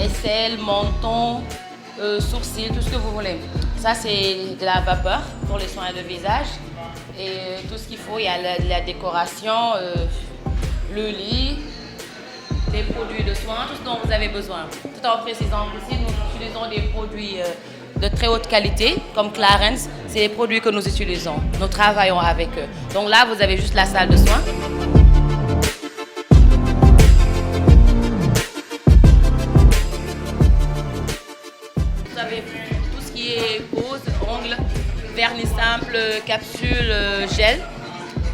aisselle, menton, sourcils, tout ce que vous voulez. Ça, c'est de la vapeur pour les soins de visage. Et tout ce qu'il faut, il y a la décoration, le lit, les produits de soins, tout ce dont vous avez besoin. Tout en précisant aussi, nous utilisons des produits de très haute qualité, comme Clarins. C'est les produits que nous utilisons. Nous travaillons avec eux. Donc là, vous avez juste la salle de soins. Vous avez tout ce qui est pose, ongles, vernis simple, capsule, gel,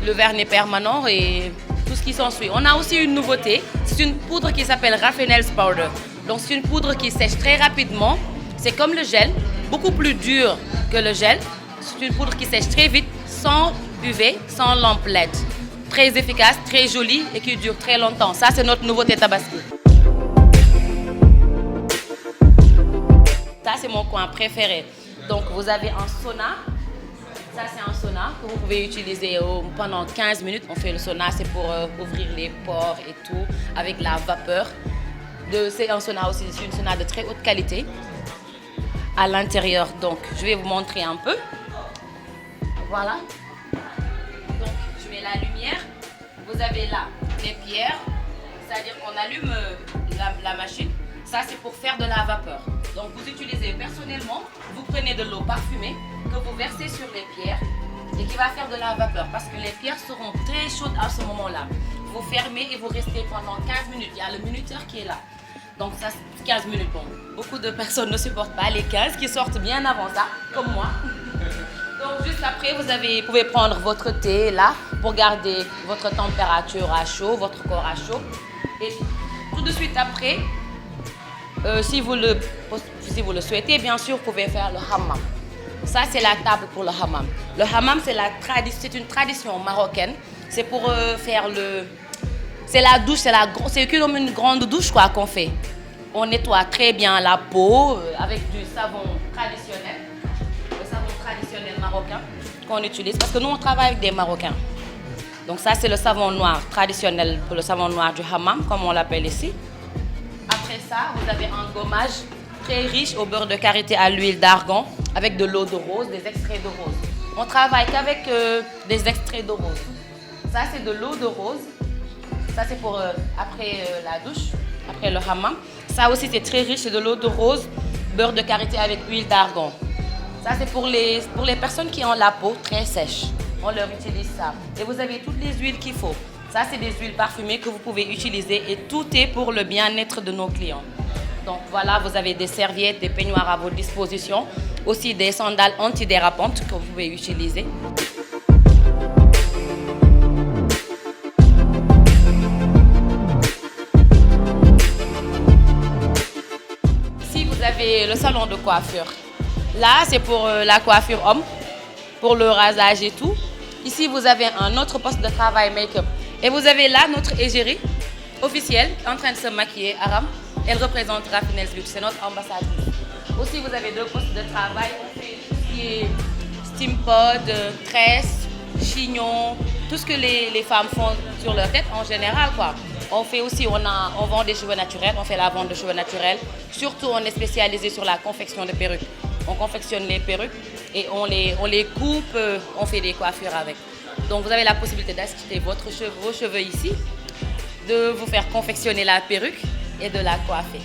le vernis permanent et tout ce qui s'ensuit. On a aussi une nouveauté, c'est une poudre qui s'appelle Raffinel's Powder. Donc c'est une poudre qui sèche très rapidement. C'est comme le gel, beaucoup plus dur que le gel. C'est une poudre qui sèche très vite, sans UV, sans lampe LED. Très efficace, très jolie et qui dure très longtemps. Ça, c'est notre nouveauté Tabaski. Ça, c'est mon coin préféré. Donc, vous avez un sauna. Ça, c'est un sauna que vous pouvez utiliser pendant 15 minutes. On fait le sauna, c'est pour ouvrir les pores et tout, avec la vapeur. C'est un sauna aussi, c'est une sauna de très haute qualité. À l'intérieur, donc, je vais vous montrer un peu. Voilà. Donc, je mets la lumière. Vous avez là les pierres, c'est-à-dire qu'on allume la machine. Ça, c'est pour faire de la vapeur. Donc, vous utilisez personnellement, vous prenez de l'eau parfumée que vous versez sur les pierres et qui va faire de la vapeur parce que les pierres seront très chaudes à ce moment-là. Vous fermez et vous restez pendant 15 minutes. Il y a le minuteur qui est là. Donc, ça, c'est 15 minutes. Bon, beaucoup de personnes ne supportent pas les 15 qui sortent bien avant ça, comme moi. Donc, juste après, vous pouvez prendre votre thé là pour garder votre température à chaud, votre corps à chaud. Et tout de suite après, si vous le souhaitez, bien sûr, vous pouvez faire le hammam. Ça, c'est la table pour le hammam. Le hammam, c'est une tradition marocaine. C'est pour faire c'est la douche, c'est comme une grande douche quoi qu'on fait. On nettoie très bien la peau avec du savon traditionnel. Le savon traditionnel marocain qu'on utilise parce que nous, on travaille avec des Marocains. Donc ça, c'est le savon noir traditionnel, le savon noir du hammam, comme on l'appelle ici. Après ça, vous avez un gommage très riche au beurre de karité à l'huile d'argan avec de l'eau de rose, des extraits de rose. On travaille qu'avec des extraits de rose. Ça, c'est de l'eau de rose. Ça, c'est pour après la douche, après le hammam. Ça aussi, c'est très riche, c'est de l'eau de rose, beurre de karité avec huile d'argan. Ça, c'est pour les personnes qui ont la peau très sèche. On leur utilise ça. Et vous avez toutes les huiles qu'il faut. Ça, c'est des huiles parfumées que vous pouvez utiliser et tout est pour le bien-être de nos clients. Donc voilà, vous avez des serviettes, des peignoirs à votre disposition, aussi des sandales antidérapantes que vous pouvez utiliser. Ici, vous avez le salon de coiffure. Là, c'est pour la coiffure homme, pour le rasage et tout. Ici, vous avez un autre poste de travail make-up. Et vous avez là notre égérie officielle en train de se maquiller, Aram. Elle représente Raffinel's Beauty, c'est notre ambassadrice. Aussi, vous avez deux postes de travail. On fait tout ce qui est steam pod, tresse, chignon, tout ce que les femmes font sur leur tête en général, quoi. On fait aussi, on vend des cheveux naturels, on fait la vente de cheveux naturels. Surtout, on est spécialisé sur la confection de perruques. On confectionne les perruques et on les coupe, on fait des coiffures avec. Donc, vous avez la possibilité d'acheter vos cheveux ici, de vous faire confectionner la perruque et de la coiffer.